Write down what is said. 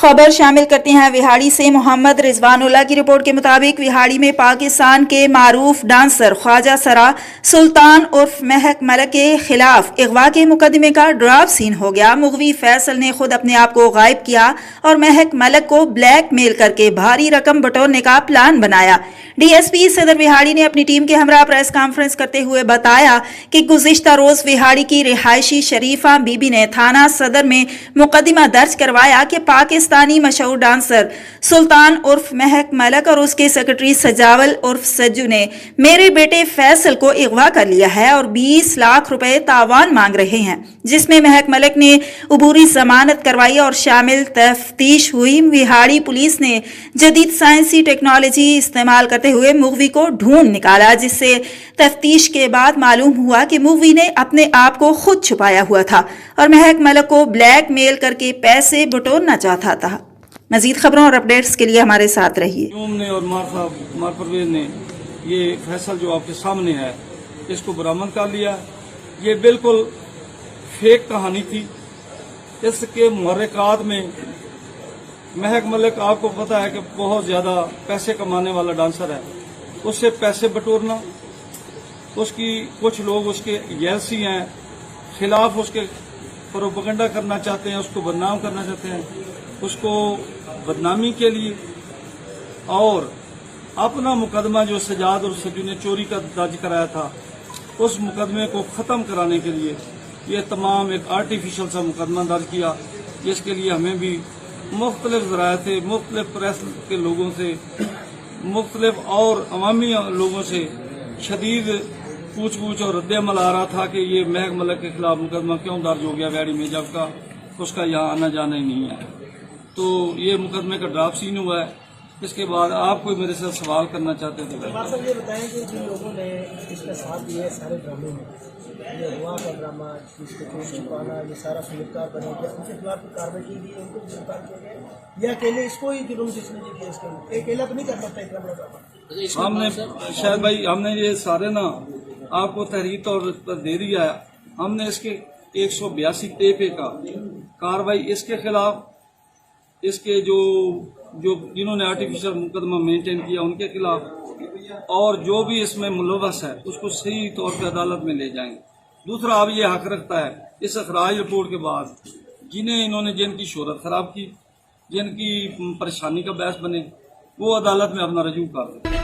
खबर शामिल करते हैं विहाड़ी से। मोहम्मद रिजवानुल्लाह की रिपोर्ट के मुताबिक विहाड़ी में पाकिस्तान के मारूफ डांसर ख्वाजा सरा सुल्तान उर्फ महक मलक के खिलाफ अगवा के मुकदमे का ड्राफ्ट सीन हो गया। मुगवी फैसल ने खुद अपने आप को गायब किया और महक मलक को ब्लैकमेल करके भारी रकम बटोरने का प्लान बनाया। डीएसपी सदर विहाड़ी ने अपनी टीम के हमरा प्रेस कॉन्फ्रेंस करते हुए बताया कि गुज़िश्ता रोज विहाड़ी की रिहायशी शरीफा बीबी ने थाना सदर में मुकदमा दर्ज करवाया कि पाकिस्तानी मशहूर डांसर सुल्तान उर्फ महक मलक और उसके सेक्रेटरी सजावल उर्फ सज्जू ने मेरे बेटे फैसल को अगवा कर लिया है और 20 लाख रुपए तावान मांग रहे हैं, जिसमें महक मलक ने अबूरी जमानत करवाई और शामिल तफ्तीश हुई। विहाड़ी पुलिस ने जदीद साइंसी टेक्नोलॉजी इस्तेमाल करते हुए मुगवी को ढूंढ निकाला, जिससे तफ्तीश के बाद मालूम हुआ कि मुगवी ने अपने आप को खुद छुपाया हुआ था और महक मलक को ब्लैकमेल करके पैसे बटोरना चाहता था। मजीद खबरों और अपडेट्स के लिए हमारे साथ रहिए। ने और मार परवेज ने ये फैसल जो आपके सामने है इसको बरामद कर लिया। ये बिल्कुल फेक कहानी थी। इसके मुहर्रिकात में महक मलिक आपको पता है कि बहुत ज्यादा पैसे कमाने वाला डांसर है। उससे पैसे बटोरना, उसकी कुछ लोग उसके येल्सी हैं, खिलाफ उसके प्रोपेगेंडा करना चाहते हैं, उसको बदनाम करना चाहते हैं, उसको बदनामी के लिए और अपना मुकदमा जो सजाद और सज्जू ने चोरी का दर्ज कराया था उस मुकदमे को खत्म कराने के लिए ये तमाम एक आर्टिफिशियल सा मुकदमा दर्ज किया, जिसके लिए हमें भी मुख्तलिफ ज़राए से, मुख्तलिफ प्रेस के लोगों से, मुख्तलिफ और अवामी लोगों से शदीद पूछ और रद्द-ए-अमल आ रहा था कि ये महक मलिक के खिलाफ मुकदमा क्यों दर्ज हो गया विहाड़ी में, जबकि उसका यहाँ आना जाना ही नहीं है। तो ये मुकदमे का ड्राफ्ट सीन हुआ है। इसके बाद आप कोई मेरे से सवाल करना चाहते थे? सर ये बताएं कि जिन लोगों ने इसका साथ दिया है सारे ड्रामे में, ये हुआ का ड्रामा, इसको केस छुपाना, ये सारा संगीतकार बने गया, उनके खिलाफ कार्रवाई की गई, उनको गिरफ्तार किया गया या अकेले इसको ही जुर्म जिसने जो किया इसका अकेला तो नहीं कर सकता इतना बड़ा ड्रामा? हमने शायद भाई हमने ये सारे ना आपको तहरीर तौर पर दे दिया है। हमने इसके 182 पेपे का कार्रवाई इसके खिलाफ, इसके जो जिन्होंने आर्टिफिशियल मुकदमा मेंटेन किया उनके खिलाफ और जो भी इसमें मुलव्वस है उसको सही तौर पे अदालत में ले जाएंगे। दूसरा अब ये हक रखता है इस अखराज रिपोर्ट के बाद जिनकी शोहरत खराब की, जिनकी परेशानी का बहस बने, वो अदालत में अपना रजू कर दें।